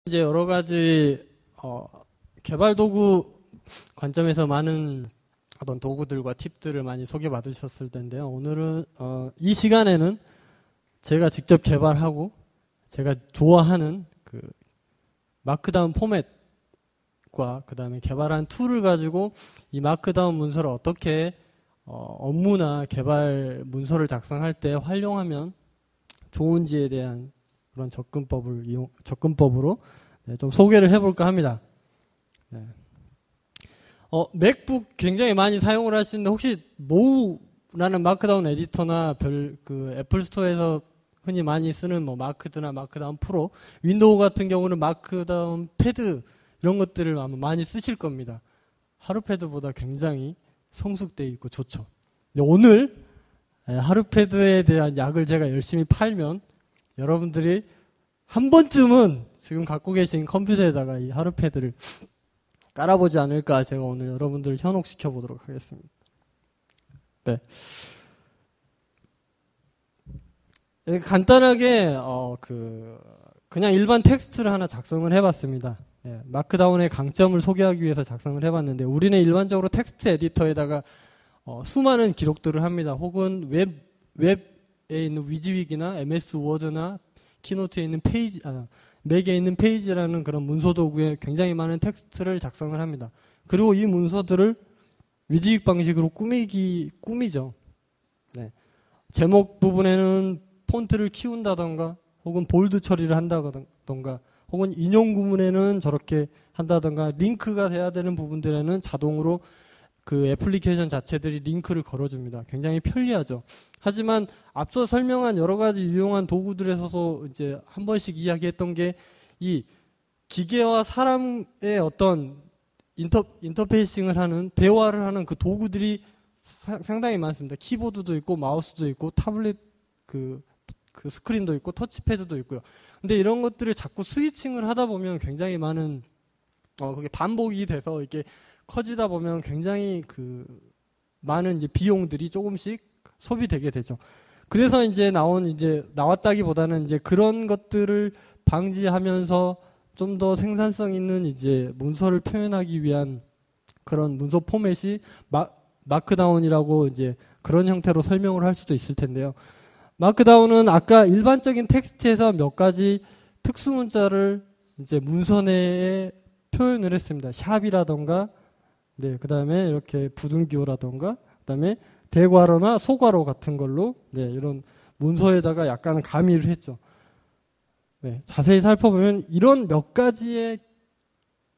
이제 여러 가지 개발 도구 관점에서 많은 어떤 도구들과 팁들을 많이 소개받으셨을 텐데요. 오늘은 이 시간에는 제가 직접 개발하고 제가 좋아하는 그 마크다운 포맷과 그 다음에 개발한 툴을 가지고 이 마크다운 문서를 어떻게 업무나 개발 문서를 작성할 때 활용하면 좋은지에 대한 그런 접근법으로 좀 소개를 해볼까 합니다. 네. 맥북 굉장히 많이 사용을 하시는데 혹시 모우라는 마크다운 에디터나 그 애플 스토어에서 흔히 많이 쓰는 뭐 마크드나 마크다운 프로, 윈도우 같은 경우는 마크다운 패드 이런 것들을 아마 많이 쓰실 겁니다. 하루패드보다 굉장히 성숙되어 있고 좋죠. 오늘 하루패드에 대한 약을 제가 열심히 팔면 여러분들이 한 번쯤은 지금 갖고 계신 컴퓨터에다가 이 하루패드를 깔아보지 않을까 제가 오늘 여러분들을 현혹시켜 보도록 하겠습니다. 네. 간단하게 그냥 일반 텍스트를 하나 작성을 해봤습니다. 네, 마크다운의 강점을 소개하기 위해서 작성을 해봤는데 우리는 일반적으로 텍스트 에디터에다가 수많은 기록들을 합니다. 혹은 웹에 있는 위즈윅이나 MS 워드나 키노트에 있는 맥에 있는 페이지라는 그런 문서 도구에 굉장히 많은 텍스트를 작성을 합니다. 그리고 이 문서들을 위즈윅 방식으로 꾸미죠. 네. 제목 부분에는 폰트를 키운다던가 혹은 볼드 처리를 한다던가 혹은 인용 구문에는 저렇게 한다던가 링크가 돼야 되는 부분들에는 자동으로 그 애플리케이션 자체들이 링크를 걸어줍니다. 굉장히 편리하죠. 하지만 앞서 설명한 여러 가지 유용한 도구들에서도 이제 한 번씩 이야기했던 게 이 기계와 사람의 어떤 인터페이싱을 하는 대화를 하는 그 도구들이 상당히 많습니다. 키보드도 있고 마우스도 있고 타블릿 그 스크린도 있고 터치패드도 있고요. 근데 이런 것들을 자꾸 스위칭을 하다 보면 굉장히 많은 그게 반복이 돼서 이렇게 커지다 보면 굉장히 많은 이제 비용들이 조금씩 소비되게 되죠. 그래서 이제 나왔다기보다는 이제 그런 것들을 방지하면서 좀 더 생산성 있는 이제 문서를 표현하기 위한 그런 문서 포맷이 마크다운이라고 이제 그런 형태로 설명을 할 수도 있을 텐데요. 마크다운은 아까 일반적인 텍스트에서 몇 가지 특수 문자를 이제 문서 내에 표현을 했습니다. 샵이라던가 네, 그다음에 이렇게 부등기호라던가 그다음에 대괄호나 소괄호 같은 걸로 네, 이런 문서에다가 약간 가미를 했죠. 네, 자세히 살펴보면 이런 몇 가지의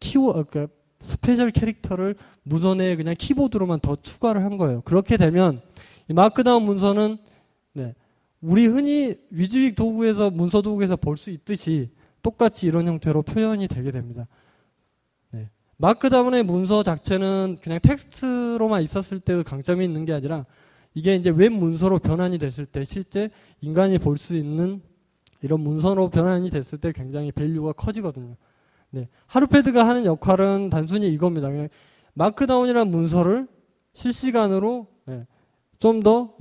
그러니까 스페셜 캐릭터를 문서 내에 그냥 키보드로만 더 추가를 한 거예요. 그렇게 되면 이 마크다운 문서는 네, 우리 흔히 위즈윅 도구에서 문서 도구에서 볼 수 있듯이 똑같이 이런 형태로 표현이 되게 됩니다. 네. 마크다운의 문서 자체는 그냥 텍스트로만 있었을 때의 강점이 있는 게 아니라 이게 이제 웹 문서로 변환이 됐을 때 실제 인간이 볼 수 있는 이런 문서로 변환이 됐을 때 굉장히 밸류가 커지거든요. 네. 하루패드가 하는 역할은 단순히 이겁니다. 마크다운이라는 문서를 실시간으로 네, 좀 더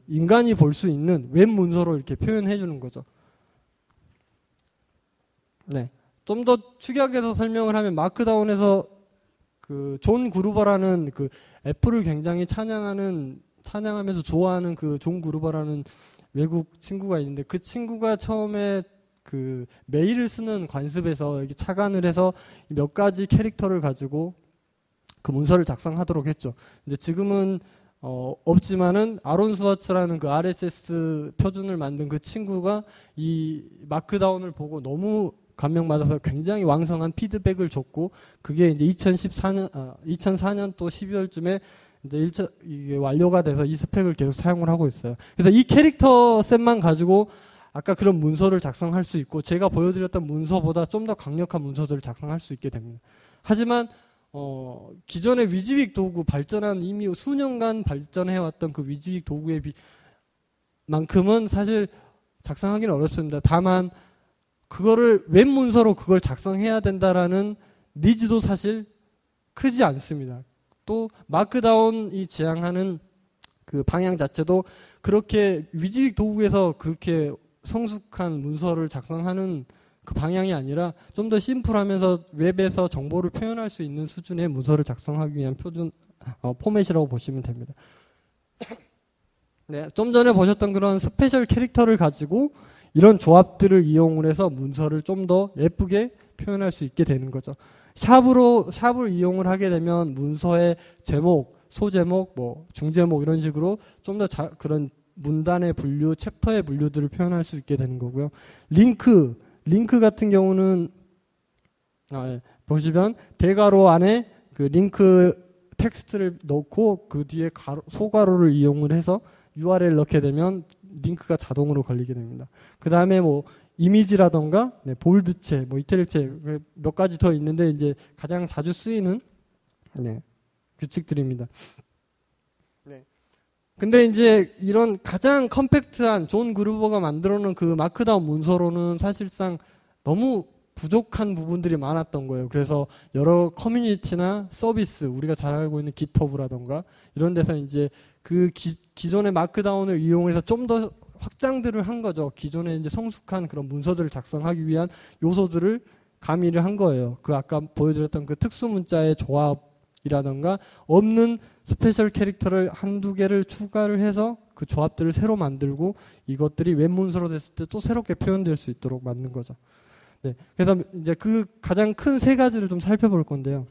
인간이 볼 수 있는 웹 문서로 이렇게 표현해 주는 거죠. 네. 좀 더 축약해서 설명을 하면 마크다운에서 존 그루버라는 애플을 굉장히 찬양하면서 좋아하는 존 그루버라는 외국 친구가 있는데 그 친구가 처음에 메일을 쓰는 관습에서 이렇게 착안을 해서 몇 가지 캐릭터를 가지고 그 문서를 작성하도록 했죠. 근데 지금은 없지만은 아론 스와츠라는 그 RSS 표준을 만든 그 친구가 이 마크다운을 보고 너무 감명받아서 굉장히 왕성한 피드백을 줬고 그게 이제 2004년 또 12월쯤에 이제 이게 완료가 돼서 이 스펙을 계속 사용을 하고 있어요. 그래서 이 캐릭터 셋만 가지고 아까 그런 문서를 작성할 수 있고 제가 보여드렸던 문서보다 좀 더 강력한 문서들을 작성할 수 있게 됩니다. 하지만 기존의 위즈윅 도구 발전한 이미 수년간 발전해왔던 그 위즈윅 도구에 만큼은 사실 작성하기는 어렵습니다. 다만 그거를 웹 문서로 그걸 작성해야 된다라는 니즈도 사실 크지 않습니다. 또 마크다운이 지향하는 그 방향 자체도 그렇게 위즈윅 도구에서 그렇게 성숙한 문서를 작성하는 그 방향이 아니라 좀 더 심플하면서 웹에서 정보를 표현할 수 있는 수준의 문서를 작성하기 위한 표준 포맷이라고 보시면 됩니다. 네, 좀 전에 보셨던 그런 스페셜 캐릭터를 가지고 이런 조합들을 이용을 해서 문서를 좀 더 예쁘게 표현할 수 있게 되는 거죠. 샵을 이용을 하게 되면 문서의 제목, 소제목, 뭐 중제목 이런 식으로 좀 더 그런 문단의 분류, 챕터의 분류들을 표현할 수 있게 되는 거고요. 링크 같은 경우는 보시면 대괄호 안에 그 링크 텍스트를 넣고 그 뒤에 소괄호를 이용을 해서 URL을 넣게 되면 링크가 자동으로 걸리게 됩니다. 그 다음에 뭐 이미지라던가 볼드체, 뭐 이태리체 몇 가지 더 있는데 이제 가장 자주 쓰이는 규칙들입니다. 근데 이제 이런 가장 컴팩트한 존 그루버가 만들어 놓은 그 마크다운 문서로는 사실상 너무 부족한 부분들이 많았던 거예요. 그래서 여러 커뮤니티나 서비스, 우리가 잘 알고 있는 깃허브라던가 이런 데서 이제 그 기존의 마크다운을 이용해서 좀 더 확장들을 한 거죠. 기존에 이제 성숙한 그런 문서들을 작성하기 위한 요소들을 가미를 한 거예요. 그 아까 보여드렸던 그 특수 문자의 조합이라던가 없는 스페셜 캐릭터를 한두 개를 추가를 해서 그 조합들을 새로 만들고 이것들이 웹문서로 됐을 때 또 새롭게 표현될 수 있도록 만든 거죠. 네. 그래서 이제 그 가장 큰 세 가지를 좀 살펴볼 건데요.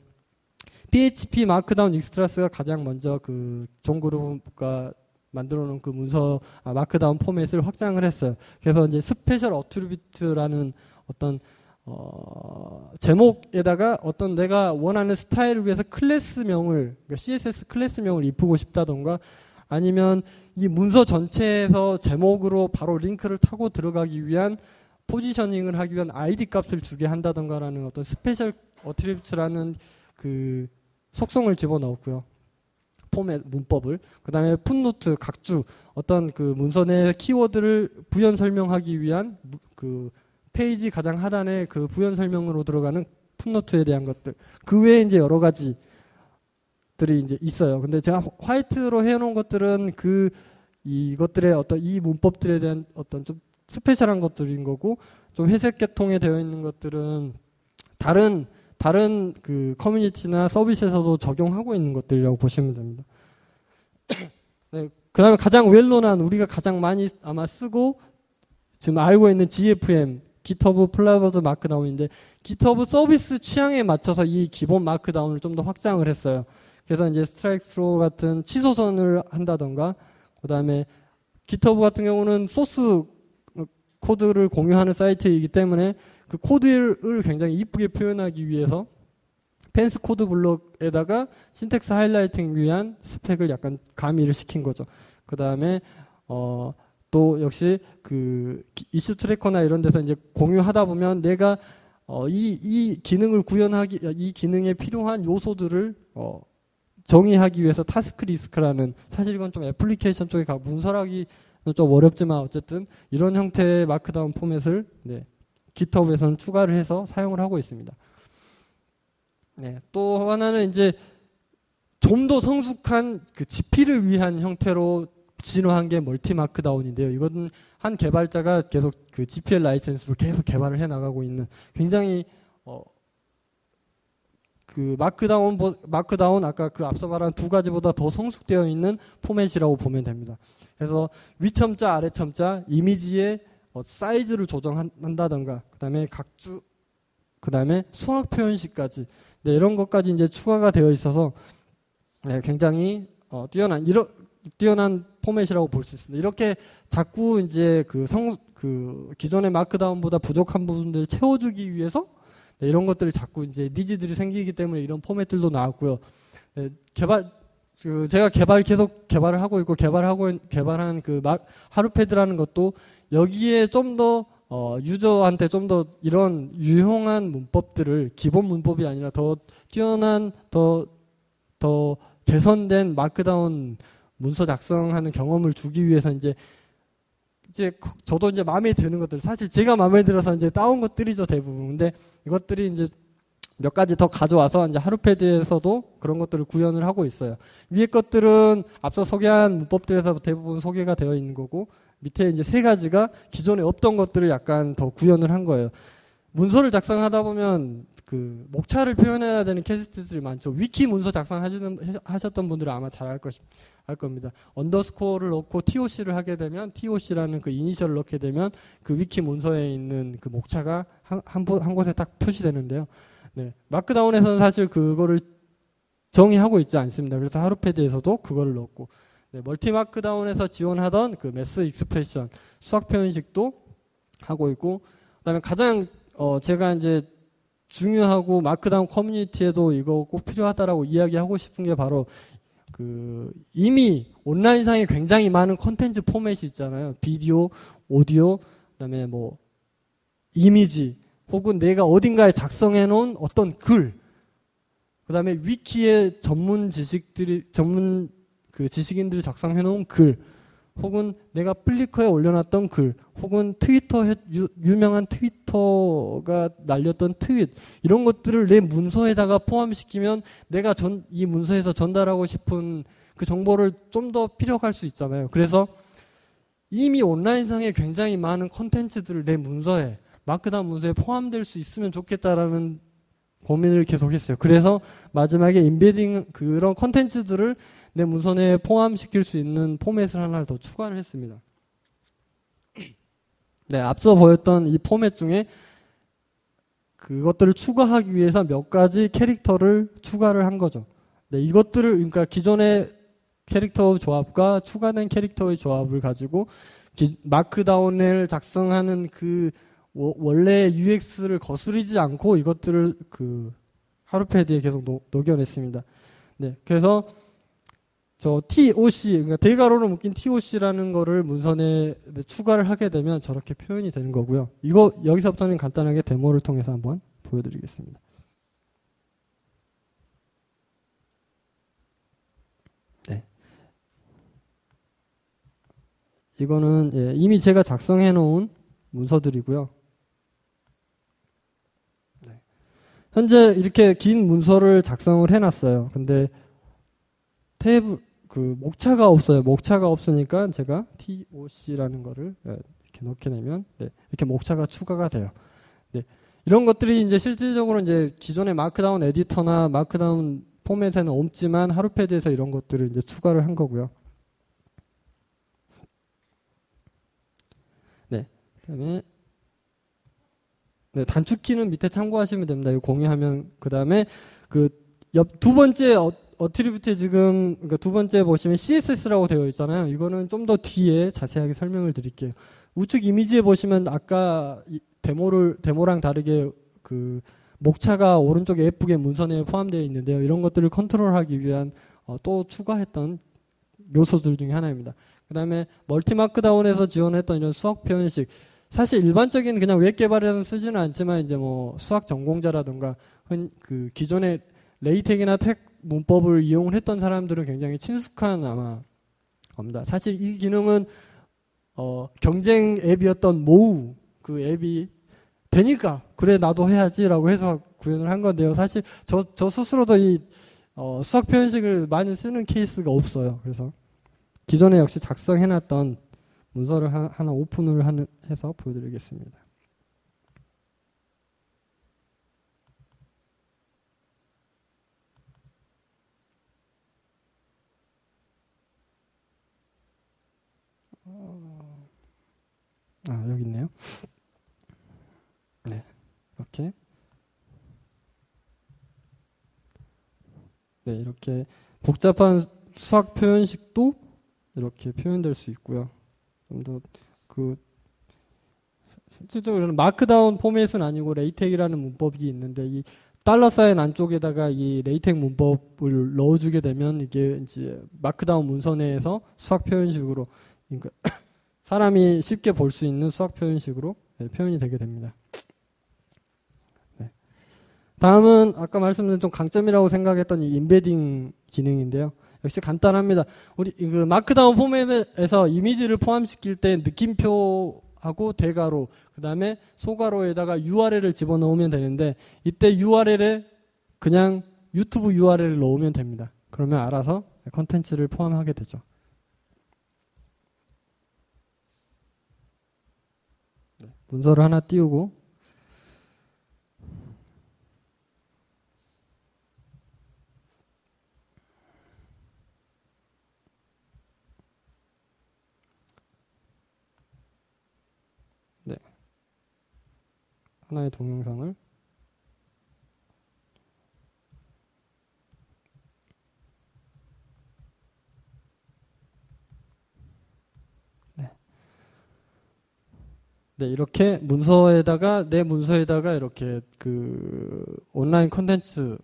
PHP 마크다운 익스트라스가 가장 먼저 그 존 그루버가 만들어 놓은 그 문서 마크다운 포맷을 확장을 했어요. 그래서 이제 스페셜 어트리뷰트라는 어떤 제목에다가 어떤 내가 원하는 스타일을 위해서 클래스명을, 그러니까 CSS 클래스명을 입히고 싶다던가 아니면 이 문서 전체에서 제목으로 바로 링크를 타고 들어가기 위한 포지셔닝을 하기 위한 ID 값을 주게 한다던가라는 어떤 스페셜 어트리뷰트라는 그 속성을 집어넣었고요. 포맷, 문법을. 그 다음에 풋노트, 각주, 어떤 그 문서 내 키워드를 부연 설명하기 위한 그 페이지 가장 하단에 그 부연 설명으로 들어가는 풋노트에 대한 것들. 그 외에 이제 여러 가지들이 이제 있어요. 근데 제가 화이트로 해놓은 것들은 이것들의 어떤 이 문법들에 대한 어떤 좀 스페셜한 것들인 거고, 좀 회색 계통에 되어 있는 것들은 다른 그 커뮤니티나 서비스에서도 적용하고 있는 것들이라고 보시면 됩니다. 네, 그 다음에 가장 웰론한, 우리가 가장 많이 아마 쓰고 지금 알고 있는 GFM, GitHub 플라버드 마크다운인데, GitHub 서비스 취향에 맞춰서 이 기본 마크다운을 좀 더 확장을 했어요. 그래서 이제 스트라이크 스로 같은 취소선을 한다던가, 그 다음에 GitHub 같은 경우는 소스 코드를 공유하는 사이트이기 때문에 그 코드를 굉장히 이쁘게 표현하기 위해서 펜스 코드 블록에다가 신텍스 하이라이팅 위한 스펙을 약간 가미를 시킨 거죠. 그 다음에 또 역시 그 이슈 트래커나 이런 데서 이제 공유하다 보면 내가 이 기능을 이 기능에 필요한 요소들을 정의하기 위해서 타스크 리스크라는, 사실 이건 좀 애플리케이션 쪽에 문서라기 좀 어렵지만 어쨌든 이런 형태의 마크다운 포맷을 GitHub에서는 추가를 해서 사용을 하고 있습니다. 네, 또 하나는 이제 좀 더 성숙한 그 GP를 위한 형태로 진화한 게 멀티 마크다운인데요. 이건 한 개발자가 계속 그 GPL 라이센스로 계속 개발을 해 나가고 있는 굉장히 그 마크다운 아까 그 앞서 말한 두 가지보다 더 성숙되어 있는 포맷이라고 보면 됩니다. 그래서 위첨자, 아래첨자, 이미지의 사이즈를 조정한다던가, 그다음에 각주, 그다음에 수학 표현식까지, 이런 것까지 이제 추가가 되어 있어서 굉장히 뛰어난 포맷이라고 볼 수 있습니다. 이렇게 자꾸 이제 그 기존의 마크다운보다 부족한 부분들을 채워주기 위해서 이런 것들이 자꾸 이제 니즈들이 생기기 때문에 이런 포맷들도 나왔고요. 제가 계속 개발을 하고 있고 개발한 그 하루패드라는 것도 여기에 좀 더 유저한테 좀 더 이런 유용한 문법들을, 기본 문법이 아니라 더 뛰어난 더 개선된 마크다운 문서 작성하는 경험을 주기 위해서 이제 저도 이제 마음에 드는 것들, 사실 제가 마음에 들어서 이제 따온 것들이죠, 대부분. 근데 이것들이 이제 몇 가지 더 가져와서 이제 하루패드에서도 그런 것들을 구현을 하고 있어요. 위에 것들은 앞서 소개한 문법들에서 대부분 소개가 되어 있는 거고, 밑에 이제 세 가지가 기존에 없던 것들을 약간 더 구현을 한 거예요. 문서를 작성하다 보면 그 목차를 표현해야 되는 케이스들이 많죠. 위키 문서 작성하셨던 분들은 아마 잘 알 겁니다. 언더스코어를 넣고 TOC를 하게 되면 TOC라는 그 이니셜을 넣게 되면 그 위키 문서에 있는 그 목차가 한 곳에 딱 표시되는데요. 네. 마크다운에서는 사실 그거를 정의하고 있지 않습니다. 그래서 하루패드에서도 그거를 넣었고, 네, 멀티 마크다운에서 지원하던 그 매스 익스프레션 수학 표현식도 하고 있고, 그다음에 가장 제가 이제 중요하고 마크다운 커뮤니티에도 이거 꼭 필요하다라고 이야기하고 싶은 게 바로 그 이미 온라인상에 굉장히 많은 컨텐츠 포맷이 있잖아요. 비디오, 오디오, 그다음에 뭐 이미지, 혹은 내가 어딘가에 작성해 놓은 어떤 글, 그다음에 위키에 전문 그 지식인들이 작성해 놓은 글, 혹은 내가 플리커에 올려놨던 글, 혹은 유명한 트위터가 날렸던 트윗, 이런 것들을 내 문서에다가 포함시키면 내가 이 문서에서 전달하고 싶은 그 정보를 좀 더 피력할 수 있잖아요. 그래서 이미 온라인상에 굉장히 많은 콘텐츠들을 내 문서에, 마크다운 문서에 포함될 수 있으면 좋겠다라는 고민을 계속했어요. 그래서 마지막에 인베딩 그런 콘텐츠들을 내 문서 내에 포함시킬 수 있는 포맷을 하나 더 추가를 했습니다. 네, 앞서 보였던 이 포맷 중에 그것들을 추가하기 위해서 몇 가지 캐릭터를 추가를 한 거죠. 네, 이것들을, 그러니까 기존의 캐릭터 조합과 추가된 캐릭터의 조합을 가지고 마크다운을 작성하는 그 원래의 UX를 거스르지 않고 이것들을 그 하루패드에 계속 녹여냈습니다. 네, 그래서 저 TOC, 그러니까 대괄호로 묶인 TOC라는 거를 문선에 추가를 하게 되면 저렇게 표현이 되는 거고요. 이거 여기서부터는 간단하게 데모를 통해서 한번 보여드리겠습니다. 네. 이거는 이미 제가 작성해 놓은 문서들이고요. 네. 현재 이렇게 긴 문서를 작성을 해놨어요. 근데 그 목차가 없어요. 목차가 없으니까 제가 TOC라는 거를 이렇게 넣게 되면 이렇게 목차가 추가가 돼요. 네. 이런 것들이 이제 실질적으로 이제 기존의 마크다운 에디터나 마크다운 포맷에는 없지만 하루패드에서 이런 것들을 이제 추가를 한 거고요. 네. 그다음에 단축키는 밑에 참고하시면 됩니다. 이거 공유하면 그다음에 그 두 번째 어트리뷰트에 지금 그러니까 두 번째 보시면 CSS라고 되어 있잖아요. 이거는 좀 더 뒤에 자세하게 설명을 드릴게요. 우측 이미지에 보시면 아까 데모랑 다르게 그 목차가 오른쪽에 예쁘게 문선에 포함되어 있는데요. 이런 것들을 컨트롤하기 위한 또 추가했던 요소들 중에 하나입니다. 그 다음에 멀티마크다운에서 지원했던 이런 수학 표현식, 사실 일반적인 그냥 웹 개발에는 쓰지는 않지만 이제 뭐 수학 전공자라든가 그 기존의 레이텍이나 텍 문법을 이용을 했던 사람들은 굉장히 친숙한 아마 겁니다. 사실 이 기능은 경쟁 앱이었던 모우 그 앱이 되니까 그래 나도 해야지라고 해서 구현을 한 건데요. 사실 저 스스로도 이 수학 표현식을 많이 쓰는 케이스가 없어요. 그래서 기존에 역시 작성해놨던 문서를 하나 오픈을 해서 보여드리겠습니다. 여기 있네요. 네, 이렇게. 네, 이렇게 복잡한 수학 표현식도 이렇게 표현될 수 있고요. 좀 더 실질적으로는 마크다운 포맷은 아니고 레이텍이라는 문법이 있는데 이 $사인 안쪽에다가 이 레이텍 문법을 넣어주게 되면 이게 이제 마크다운 문서 내에서 수학 표현식으로, 그러니까 사람이 쉽게 볼 수 있는 수학 표현식으로 표현이 되게 됩니다. 네. 다음은 아까 말씀드린 좀 강점이라고 생각했던 이 인베딩 기능인데요. 역시 간단합니다. 우리 그 마크다운 포맷에서 이미지를 포함시킬 때 느낌표하고 대괄호, 그 다음에 소괄호에다가 URL을 집어넣으면 되는데 이때 URL에 그냥 유튜브 URL을 넣으면 됩니다. 그러면 알아서 컨텐츠를 포함하게 되죠. 문서를 하나 띄우고, 하나의 동영상을 네, 이렇게 문서에다가 내 문서에다가 이렇게 그 온라인 컨텐츠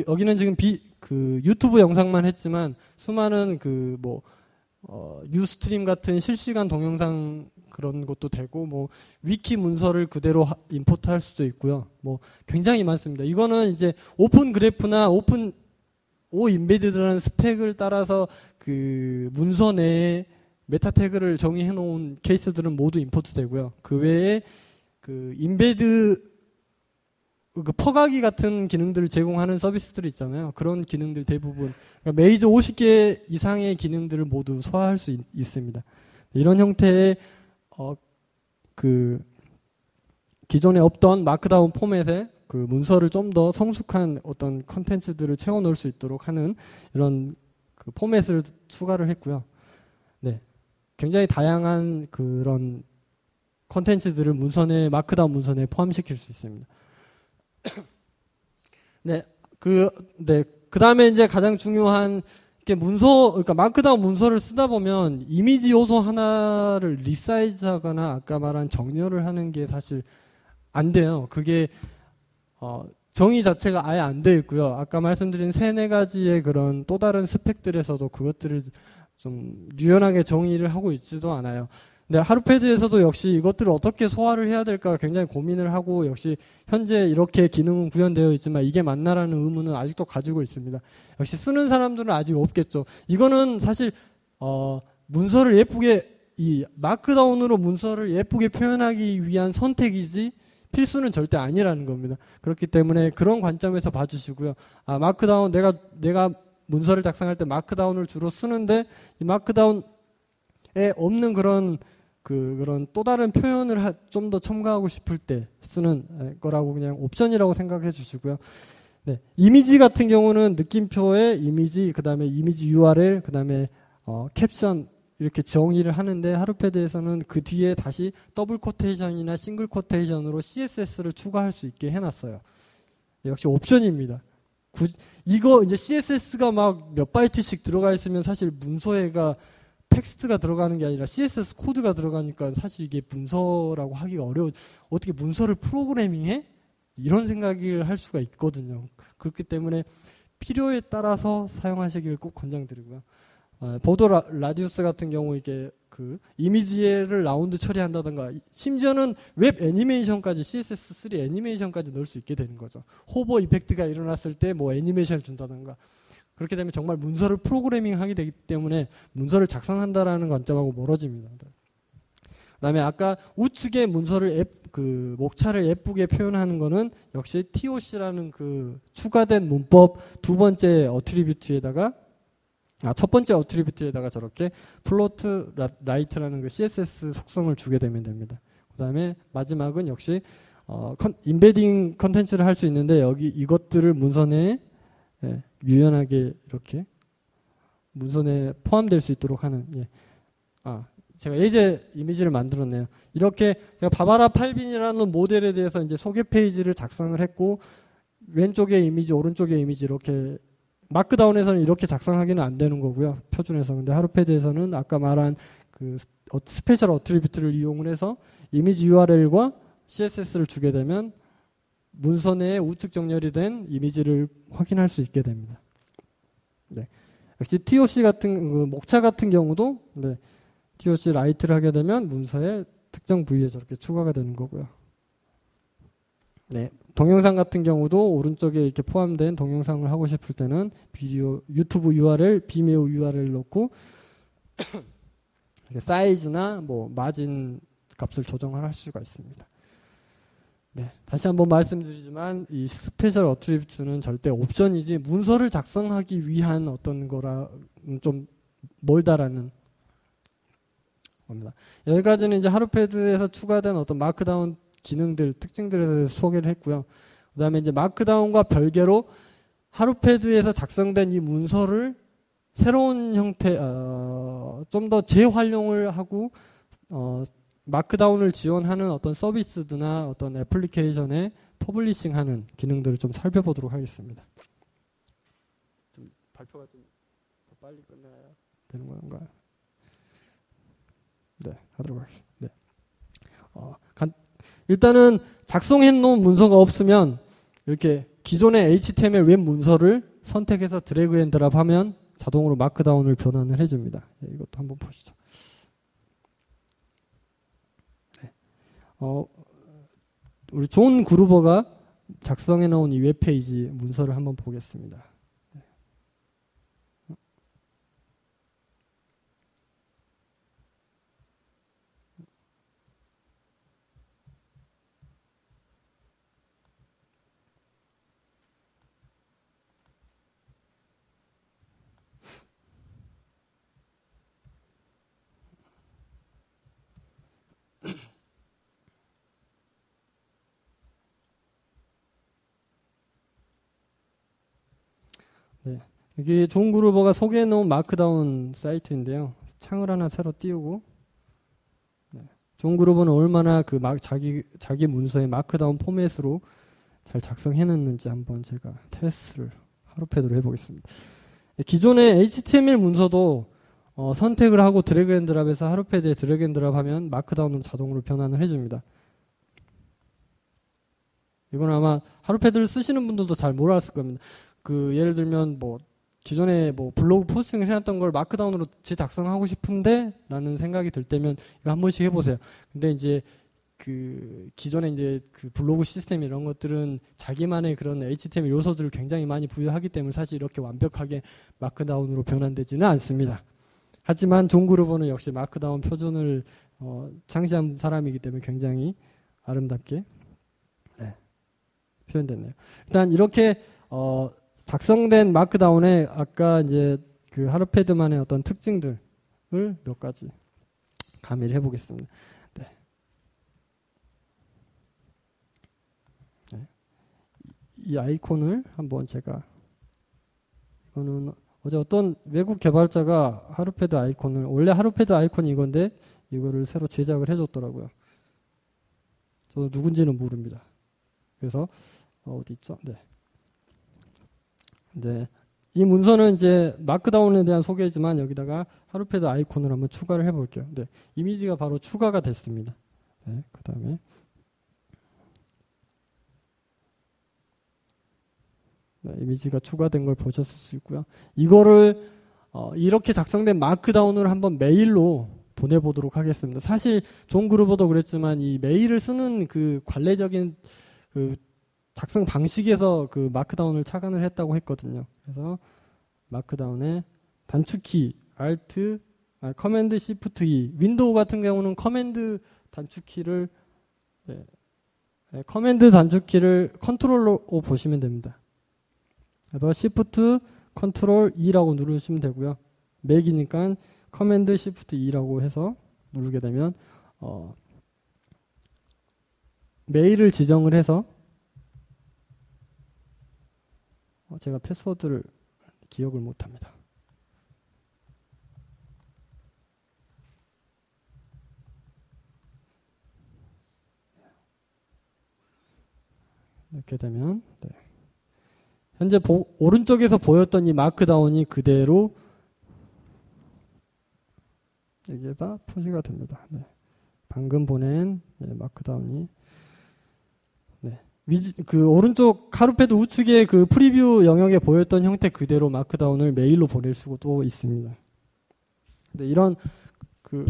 여기는 지금 그 유튜브 영상만 했지만 수많은 그 뭐 뉴스트림 같은 실시간 동영상 그런 것도 되고 뭐 위키 문서를 그대로 임포트할 수도 있고요. 뭐 굉장히 많습니다. 이거는 이제 오픈 그래프나 오픈 오 임베디드라는 스펙을 따라서 그 문서 내에 메타 태그를 정의해 놓은 케이스들은 모두 임포트 되고요. 그 외에 그 임베드 그 퍼가기 같은 기능들을 제공하는 서비스들이 있잖아요. 그런 기능들 대부분 그러니까 메이저 50개 이상의 기능들을 모두 소화할 수 있습니다. 이런 형태의 그 기존에 없던 마크다운 포맷에 그 문서를 좀 더 성숙한 어떤 컨텐츠들을 채워 넣을 수 있도록 하는 이런 그 포맷을 추가를 했고요. 네. 굉장히 다양한 그런 컨텐츠들을 문서내 마크다운 문서내에 포함시킬 수 있습니다. 네, 그 다음에 이제 가장 중요한 게 그러니까 마크다운 문서를 쓰다 보면 이미지 요소 하나를 리사이즈하거나 아까 말한 정렬을 하는 게 사실 안 돼요. 그게 정의 자체가 아예 안 되어 있고요. 아까 말씀드린 3-4가지의 그런 또 다른 스펙들에서도 그것들을 좀 유연하게 정의를 하고 있지도 않아요. 근데 하루패드에서도 역시 이것들을 어떻게 소화를 해야 될까 굉장히 고민을 하고 역시 현재 이렇게 기능은 구현되어 있지만 이게 맞나라는 의문은 아직도 가지고 있습니다. 역시 쓰는 사람들은 아직 없겠죠. 이거는 사실 문서를 예쁘게 이 마크다운으로 문서를 예쁘게 표현하기 위한 선택이지 필수는 절대 아니라는 겁니다. 그렇기 때문에 그런 관점에서 봐주시고요. 마크다운 내가 문서를 작성할 때 마크다운을 주로 쓰는데 이 마크다운에 없는 그런 또 다른 표현을 좀 더 첨가하고 싶을 때 쓰는 거라고 그냥 옵션이라고 생각해 주시고요. 네, 이미지 같은 경우는 느낌표에 이미지, 그 다음에 이미지 URL, 그 다음에 캡션 이렇게 정의를 하는데 하루패드에서는 그 뒤에 다시 더블 코테이션이나 싱글 코테이션으로 CSS를 추가할 수 있게 해놨어요. 역시 옵션입니다. 이거 이제 CSS가 막 몇 바이트씩 들어가 있으면 사실 문서에가 텍스트가 들어가는 게 아니라 CSS 코드가 들어가니까 사실 이게 문서라고 하기가 어떻게 문서를 프로그래밍해? 이런 생각을 할 수가 있거든요. 그렇기 때문에 필요에 따라서 사용하시길 꼭 권장드리고요. 보도 라디우스 같은 경우 이게 그 이미지를 라운드 처리한다든가 심지어는 웹 애니메이션까지 CSS3 애니메이션까지 넣을 수 있게 되는 거죠. 호버 이펙트가 일어났을 때 뭐 애니메이션을 준다든가 그렇게 되면 정말 문서를 프로그래밍 하게 되기 때문에 문서를 작성한다라는 관점하고 멀어집니다. 그다음에 아까 우측에 문서를 그 목차를 예쁘게 표현하는 거는 역시 TOC라는 그 추가된 문법 두 번째 어트리뷰트에다가 첫 번째 어트리뷰트에다가 저렇게 플로트 라이트라는 그 CSS 속성을 주게 되면 됩니다. 그다음에 마지막은 역시 임베딩 컨텐츠를 할 수 있는데 여기 이것들을 문서 내에 유연하게 이렇게 문서 내에 포함될 수 있도록 하는 제가 예제 이미지를 만들었네요. 이렇게 제가 바바라 8빈이라는 모델에 대해서 이제 소개 페이지를 작성을 했고 왼쪽에 이미지 오른쪽에 이미지 이렇게 마크다운에서는 이렇게 작성하기는 안 되는 거고요. 표준에서. 근데 하루패드에서는 아까 말한 그 스페셜 어트리뷰트를 이용을 해서 이미지 URL과 CSS를 주게 되면 문서 내에 우측 정렬이 된 이미지를 확인할 수 있게 됩니다. 네. 역시 TOC 같은 그 목차 같은 경우도 TOC 라이트를 하게 되면 문서의 특정 부위에 저렇게 추가가 되는 거고요. 네. 동영상 같은 경우도 오른쪽에 이렇게 포함된 동영상을 하고 싶을 때는 유튜브 URL, 비메오 URL 넣고 사이즈나 뭐 마진 값을 조정할 수가 있습니다. 네, 다시 한번 말씀드리지만 이 스페셜 어트리뷰트는 절대 옵션이지 문서를 작성하기 위한 어떤 거라 좀 멀다라는 겁니다. 여기까지는 이제 하루패드에서 추가된 어떤 마크다운 기능들, 특징들에 대해서 소개를 했고요. 그 다음에 이제 마크다운과 별개로 하루패드에서 작성된 이 문서를 새로운 형태, 좀 더 재활용을 하고, 마크다운을 지원하는 어떤 서비스나 어떤 애플리케이션에 퍼블리싱하는 기능들을 좀 살펴보도록 하겠습니다. 좀 발표가 좀 더 빨리 끝나야 되는 건가요? 네, 하도록 하겠습니다. 네. 일단은 작성해 놓은 문서가 없으면 이렇게 기존의 HTML 웹 문서를 선택해서 드래그 앤 드랍 하면 자동으로 마크다운을 변환을 해줍니다. 네, 이것도 한번 보시죠. 네. 우리 존 그루버가 작성해 놓은 이 웹페이지 문서를 한번 보겠습니다. 네, 여기 존 그루버가 소개해 놓은 마크다운 사이트인데요. 창을 하나 새로 띄우고, 네. 존 그루버는 얼마나 그 자기 문서의 마크다운 포맷으로 잘 작성해냈는지 한번 제가 테스트를 하루패드로 해보겠습니다. 기존의 HTML 문서도 선택을 하고 드래그 앤 드랍해서 하루패드에 드래그 앤 드랍하면 마크다운으로 자동으로 변환을 해줍니다. 이건 아마 하루패드를 쓰시는 분들도 잘 몰랐을 겁니다. 예를 들면 기존에 블로그 포스팅을 해놨던 걸 마크다운으로 재작성하고 싶은데 라는 생각이 들 때면 이거 한 번씩 해보세요. 근데 이제 기존에 이제 블로그 시스템 이런 것들은 자기만의 그런 HTML 요소들을 굉장히 많이 부여하기 때문에 사실 이렇게 완벽하게 마크다운으로 변환되지는 않습니다. 하지만 존 그루버는 역시 마크다운 표준을 창시한 사람이기 때문에 굉장히 아름답게 표현됐네요. 일단 이렇게 작성된 마크다운에 아까 이제 하루패드만의 어떤 특징들을 몇 가지 가미를 해보겠습니다. 네. 네. 이 아이콘을 한번 이거는 어제 어떤 외국 개발자가 하루패드 아이콘을, 원래 하루패드 아이콘이 이건데 이거를 새로 제작을 해줬더라고요. 저도 누군지는 모릅니다. 그래서 어디 있죠? 네. 네. 이 문서는 이제 마크다운에 대한 소개지만 여기다가 하루패드 아이콘을 한번 추가를 해볼게요. 네. 이미지가 바로 추가가 됐습니다. 네. 그 다음에 네, 이미지가 추가된 걸 보셨을 수 있고요. 이거를 이렇게 작성된 마크다운을 한번 메일로 보내보도록 하겠습니다. 사실 존 그루버도 그랬지만 이 메일을 쓰는 관례적인 작성 방식에서 마크다운을 착안을 했다고 했거든요. 그래서 마크다운의 단축키 커맨드 시프트 E, 윈도우 같은 경우는 커맨드 단축키를 컨트롤로 보시면 됩니다. 그래서 시프트 컨트롤 E라고 누르시면 되고요. 맥이니까 커맨드 시프트 E라고 해서 누르게 되면 메일을 지정을 해서 제가 패스워드를 기억을 못합니다. 이렇게 되면 현재 오른쪽에서 보였던 이 마크다운이 그대로 여기에다 표시가 됩니다. 네. 방금 보낸 마크다운이 오른쪽 하루패드 우측에 프리뷰 영역에 보였던 형태 그대로 마크다운을 메일로 보낼 수도 있습니다. 근데 이런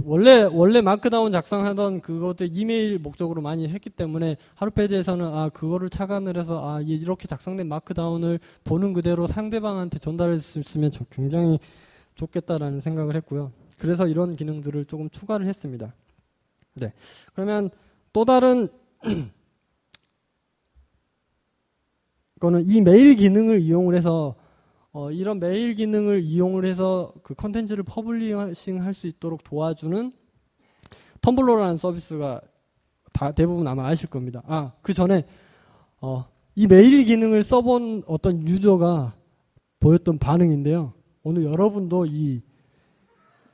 원래 마크다운 작성하던 그것들 이메일 목적으로 많이 했기 때문에 하루패드에서는 그거를 착안을 해서 이렇게 작성된 마크다운을 보는 그대로 상대방한테 전달할 수 있으면 굉장히 좋겠다라는 생각을 했고요. 그래서 이런 기능들을 조금 추가를 했습니다. 네. 그러면 또 다른 이거는 이 메일 기능을 이용을 해서 이런 메일 기능을 이용을 해서 컨텐츠를 퍼블리싱 할 수 있도록 도와주는 텀블러라는 서비스가 대부분 아마 아실 겁니다. 그 전에 이 메일 기능을 써본 어떤 유저가 보였던 반응인데요. 오늘 여러분도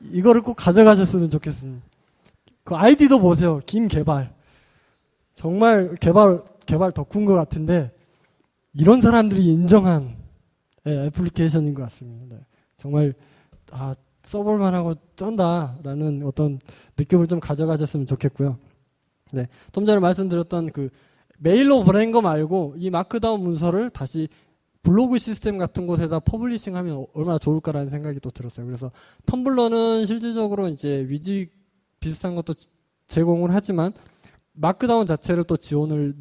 이거를 꼭 가져가셨으면 좋겠습니다. 그 아이디도 보세요. 김개발. 정말 개발 덕후인 것 같은데 이런 사람들이 인정한 애플리케이션인 것 같습니다. 네. 정말 써볼 만하고 쩐다라는 어떤 느낌을 좀 가져가셨으면 좋겠고요. 네. 좀 전에 말씀드렸던 그 메일로 보낸 거 말고 이 마크다운 문서를 다시 블로그 시스템 같은 곳에다 퍼블리싱하면 얼마나 좋을까라는 생각이 또 들었어요. 그래서 텀블러는 실질적으로 이제 위지 비슷한 것도 제공을 하지만 마크다운 자체를 또 지원을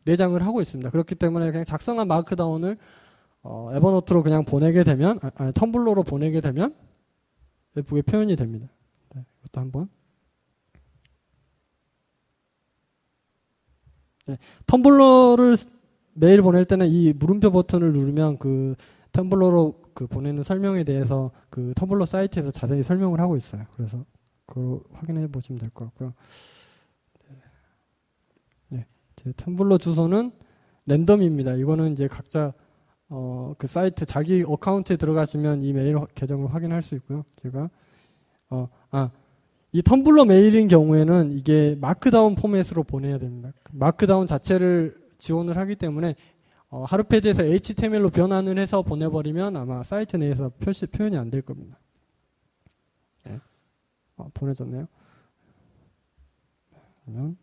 내장을 하고 있습니다. 그렇기 때문에 그냥 작성한 마크다운을 에버노트로 그냥 보내게 되면 텀블러로 보내게 되면 예쁘게 표현이 됩니다. 네, 이것도 한번. 네, 텀블러를 메일 보낼 때는 이 물음표 버튼을 누르면 그 텀블러로 그 보내는 설명에 대해서 그 텀블러 사이트에서 자세히 설명을 하고 있어요. 그래서 그걸 확인해 보시면 될 것 같고요. 네, 제 텀블러 주소는 랜덤입니다. 이거는 이제 각자 그 사이트 자기 어카운트에 들어가시면 이 메일 계정을 확인할 수 있고요. 제가 이 텀블러 메일인 경우에는 이게 마크다운 포맷으로 보내야 됩니다. 마크다운 자체를 지원을 하기 때문에 하루페이지에서 HTML로 변환을 해서 보내버리면 아마 사이트 내에서 표현이 안 될 겁니다. 네. 보내졌네요. 그러면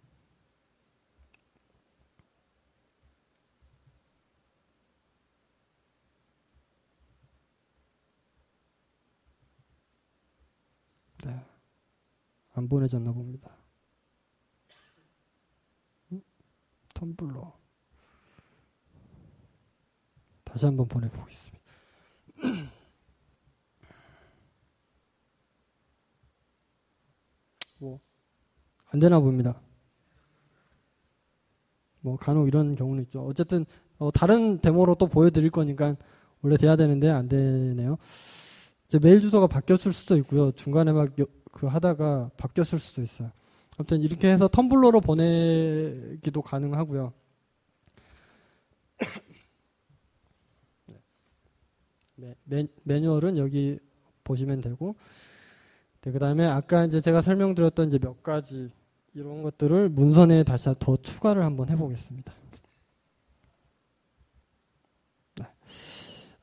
네. 안 보내졌나 봅니다. 텀블러 다시 한번 보내보겠습니다. 뭐 안 되나 봅니다. 뭐 간혹 이런 경우는 있죠. 어쨌든 다른 데모로 또 보여드릴 거니까 원래 돼야 되는데 안 되네요. 이제 메일 주소가 바뀌었을 수도 있고요. 중간에 막 그 하다가 바뀌었을 수도 있어요. 아무튼 이렇게 해서 텀블러로 보내기도 가능하고요. 매뉴얼은 여기 보시면 되고, 네, 그 다음에 아까 이제 제가 설명드렸던 이제 몇 가지 이런 것들을 문서내에 다시 더 추가를 한번 해보겠습니다. 네.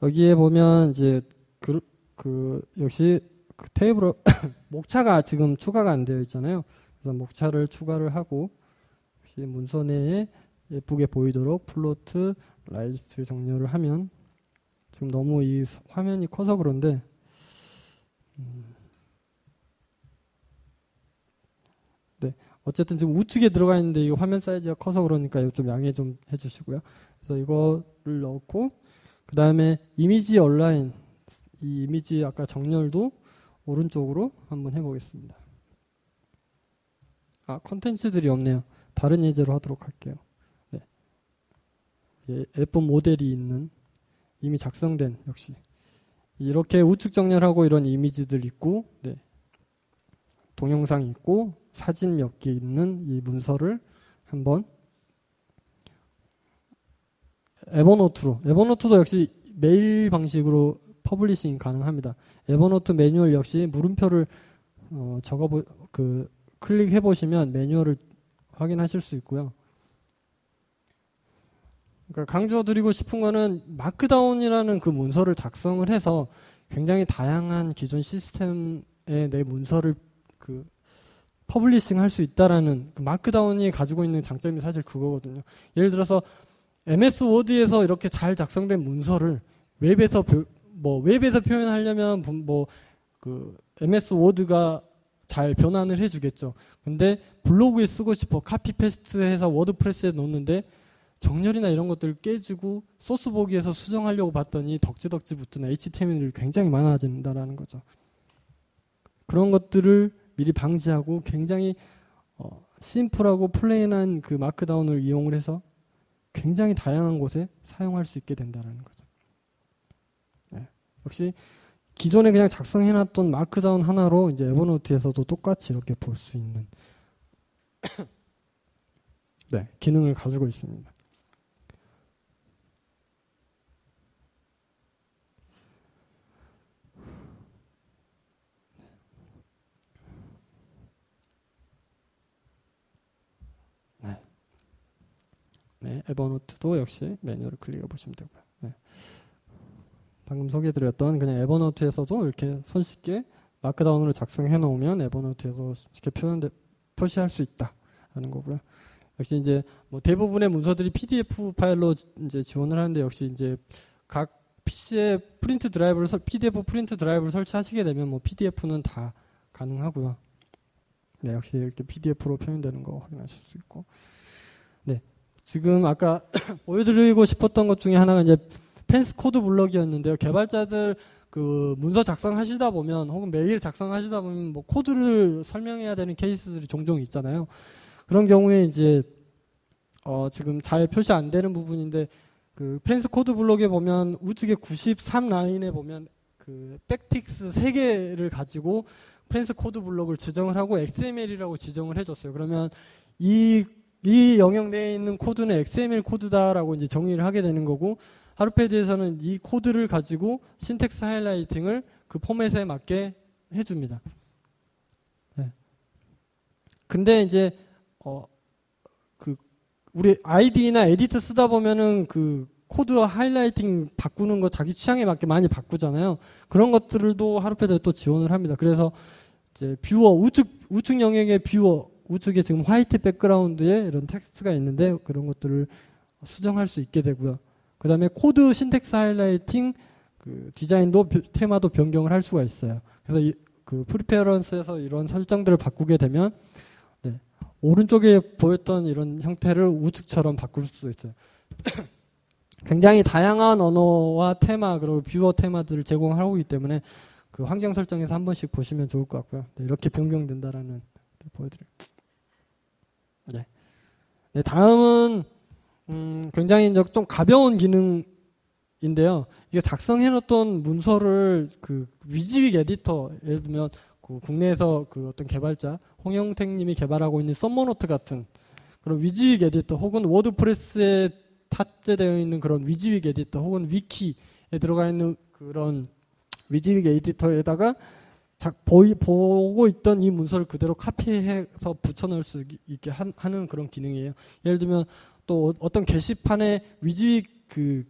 여기에 보면 이제 역시 그 테이블 목차가 지금 추가가 안 되어 있잖아요. 그래서 목차를 추가를 하고 역시 문서내에 예쁘게 보이도록 플로트 라이트 정렬을 하면 지금 너무 이 화면이 커서 그런데 네, 어쨌든 지금 우측에 들어가 있는데 이 화면 사이즈가 커서 그러니까 좀 양해 좀 해주시고요. 그래서 이거를 넣고 그 다음에 이미지 얼라인 이 이미지 아까 정렬도 오른쪽으로 한번 해보겠습니다. 컨텐츠들이 없네요. 다른 예제로 하도록 할게요. 네. 예쁜 모델이 있는 이미 작성된 역시 이렇게 우측 정렬하고 이런 이미지들 있고 네. 동영상이 있고 사진 몇 개 있는 이 문서를 한번 에버노트도 역시 메일 방식으로 퍼블리싱 가능합니다. 에버노트 매뉴얼 역시 물음표를 클릭해 보시면 매뉴얼을 확인하실 수 있고요. 그러니까 강조드리고 싶은 거는 마크다운이라는 그 문서를 작성을 해서 굉장히 다양한 기존 시스템에 내 문서를 그 퍼블리싱 할 수 있다라는 그 마크다운이 가지고 있는 장점이 사실 그거거든요. 예를 들어서 MS 워드에서 이렇게 잘 작성된 문서를 웹에서 표현하려면 그 MS 워드가 잘 변환을 해주겠죠. 근데 블로그에 쓰고 싶어 카피 페스트해서 워드프레스에 놓는데 정렬이나 이런 것들을 깨지고 소스 보기에서 수정하려고 봤더니 덕지덕지 붙은 HTML이 굉장히 많아진다라는 거죠. 그런 것들을 미리 방지하고 굉장히 심플하고 플레인한 그 마크다운을 이용을 해서 굉장히 다양한 곳에 사용할 수 있게 된다는 거죠. 네. 역시 기존에 그냥 작성해놨던 마크다운 하나로 이제 에버노트에서도 똑같이 이렇게 볼 수 있는 네, 기능을 가지고 있습니다. 네, 에버노트도 역시 메뉴를 클릭해 보시면 되고요. 네. 방금 소개해드렸던 그냥 에버노트에서도 이렇게 손쉽게 마크다운으로 작성해 놓으면 에버노트에서 쉽게 표시할 수 있다라는 거고요. 역시 이제 뭐 대부분의 문서들이 PDF 파일로 이제 지원을 하는데 역시 이제 각 PC에 PDF 프린트 드라이브를 설치하시게 되면 뭐 PDF는 다 가능하고요. 네, 역시 이렇게 PDF로 표현되는 거 확인하실 수 있고. 네, 지금 아까 보여드리고 싶었던 것 중에 하나가 이제 펜스 코드 블럭이었는데요. 개발자들 그 문서 작성하시다 보면 혹은 메일 작성하시다 보면 뭐 코드를 설명해야 되는 케이스들이 종종 있잖아요. 그런 경우에 이제 지금 잘 표시 안 되는 부분인데 그 펜스 코드 블록에 보면 우측에 93라인에 보면 그 백틱스 3개를 가지고 펜스 코드 블록을 지정을 하고 XML이라고 지정을 해줬어요. 그러면 이 영역 내에 있는 코드는 XML 코드다라고 이제 정의를 하게 되는 거고 하루패드에서는 이 코드를 가지고 신텍스 하이라이팅을 그 포맷에 맞게 해줍니다. 네. 근데 이제 우리 IDE나 에디트 쓰다 보면은 그 코드 하이라이팅 바꾸는 거 자기 취향에 맞게 많이 바꾸잖아요. 그런 것들도 하루패드에 또 지원을 합니다. 그래서 이제 뷰어 우측 영역의 뷰어 우측에 지금 화이트 백그라운드에 이런 텍스트가 있는데 그런 것들을 수정할 수 있게 되고요. 그 다음에 코드 신텍스 하이라이팅 그 디자인도 테마도 변경을 할 수가 있어요. 그래서 그 프리페런스에서 이런 설정들을 바꾸게 되면 오른쪽에 보였던 이런 형태를 우측처럼 바꿀 수도 있어요. 굉장히 다양한 언어와 테마 그리고 뷰어 테마들을 제공하고 있기 때문에 그 환경 설정에서 한 번씩 보시면 좋을 것 같고요. 네, 이렇게 변경된다라는 보여드려요. 네. 네, 다음은 굉장히 좀 가벼운 기능인데요. 이게 작성해놓던 문서를 그 위즈윅 에디터 예를 들면 국내에서 그 어떤 개발자 홍영택님이 개발하고 있는 썸머노트 같은 그런 위즈윅 에디터 혹은 워드프레스에 탑재되어 있는 그런 위즈윅 에디터 혹은 위키에 들어가 있는 그런 위즈윅 에디터에다가 보고 있던 이 문서를 그대로 카피해서 붙여넣을 수 있게 하는 그런 기능이에요. 예를 들면 또 어떤 게시판에 위즈윅 그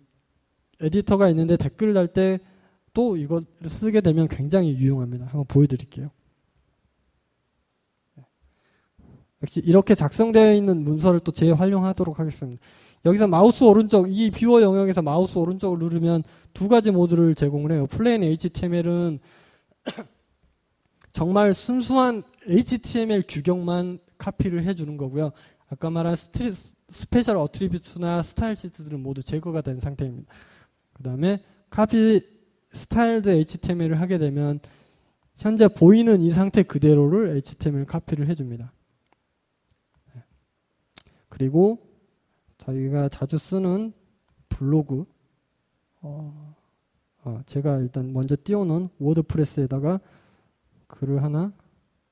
에디터가 있는데 댓글을 달 때 또 이거 쓰게 되면 굉장히 유용합니다. 한번 보여드릴게요. 역시 이렇게 작성되어 있는 문서를 또 재활용하도록 하겠습니다. 여기서 마우스 오른쪽, 이 뷰어 영역에서 마우스 오른쪽을 누르면 두 가지 모드를 제공을 해요. 플레인 HTML은 정말 순수한 HTML 규격만 카피를 해주는 거고요. 아까 말한 스페셜 어트리뷰트나 스타일 시트들은 모두 제거가 된 상태입니다. 그 다음에 카피 스타일드 HTML을 하게 되면 현재 보이는 이 상태 그대로를 HTML 카피를 해줍니다. 그리고 자기가 자주 쓰는 블로그 제가 일단 먼저 띄워놓은 워드프레스에다가 글을 하나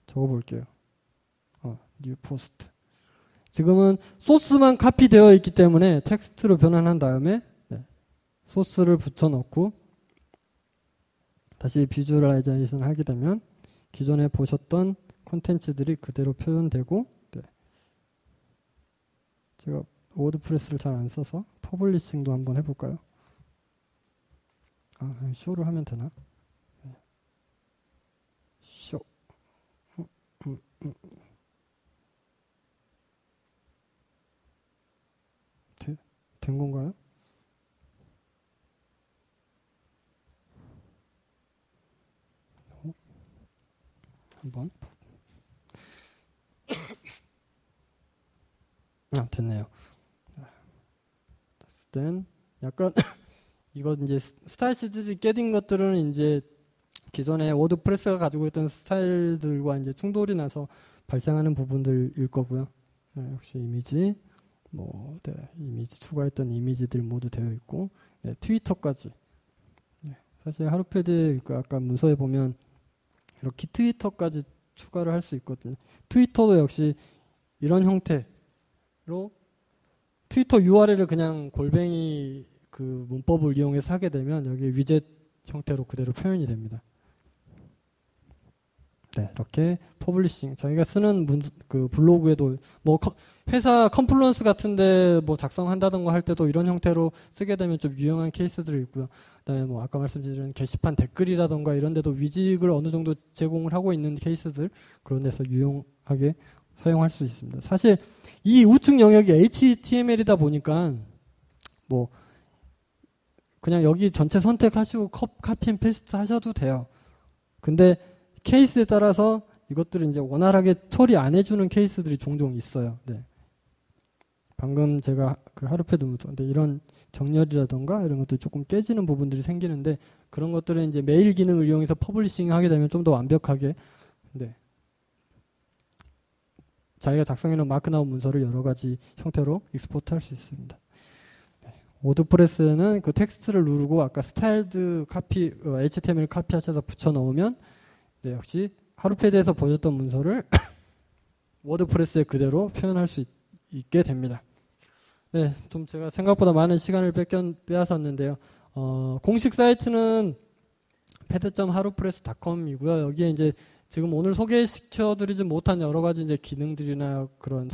적어볼게요. 뉴 포스트. 지금은 소스만 카피되어 있기 때문에 텍스트로 변환한 다음에 소스를 붙여넣고 다시 비주얼라이제이션을 하게 되면 기존에 보셨던 콘텐츠들이 그대로 표현되고 제가 워드프레스를 잘 안 써서 퍼블리싱도 한번 해볼까요? 쇼를 하면 되나? 쇼. 된 건가요? 한번. 됐네요. then 약간 이거 이제 스타일 시트들이 깨진 것들은 이제 기존에 워드프레스가 가지고 있던 스타일들과 이제 충돌이 나서 발생하는 부분들일 거고요. 역시 이미지, 이미지 추가했던 이미지들 모두 되어 있고, 트위터까지. 사실 하루패드 아까 문서에 보면 이렇게 트위터까지 추가를 할 수 있거든요. 트위터도 역시 이런 형태로 트위터 URL을 그냥 골뱅이 그 문법을 이용해서 하게 되면 여기 위젯 형태로 그대로 표현이 됩니다. 네, 이렇게 퍼블리싱 저희가 쓰는 그 블로그에도 뭐 회사 컴플루언스 같은데 뭐 작성한다던가 할 때도 이런 형태로 쓰게 되면 좀 유용한 케이스들이 있고요. 그다음에 뭐 아까 말씀드린 게시판 댓글이라던가 이런 데도 위직을 어느 정도 제공을 하고 있는 케이스들 그런 데서 유용하게 사용할 수 있습니다. 사실 이 우측 영역이 HTML이다 보니까 뭐 그냥 여기 전체 선택하시고 카피 앤 페이스트 하셔도 돼요. 근데 케이스에 따라서 이것들을 이제 원활하게 처리 안 해주는 케이스들이 종종 있어요. 네. 방금 제가 그 하루패드 문서, 근데 이런 정렬이라던가 이런 것들이 조금 깨지는 부분들이 생기는데 그런 것들은 이제 메일 기능을 이용해서 퍼블리싱 하게 되면 좀 더 완벽하게 네. 자기가 작성해놓은 마크나운 문서를 여러 가지 형태로 익스포트 할 수 있습니다. 네. 워드프레스는 그 텍스트를 누르고 아까 스타일드 카피, HTML 카피하셔서 붙여 넣으면 네, 역시 하루패드에서 보여줬던 문서를 워드프레스에 그대로 표현할 수 있게 됩니다. 네, 좀 제가 생각보다 많은 시간을 빼앗았는데요. 공식 사이트는 pad.harupress.com이고요. 여기에 이제 지금 오늘 소개시켜드리지 못한 여러 가지 이제 기능들이나 그런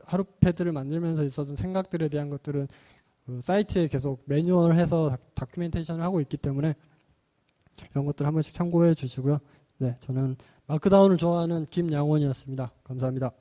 하루패드를 만들면서 있었던 생각들에 대한 것들은 그 사이트에 계속 매뉴얼해서 다큐멘테이션을 하고 있기 때문에 이런 것들 한 번씩 참고해 주시고요. 네, 저는 마크다운을 좋아하는 김양원이었습니다. 감사합니다.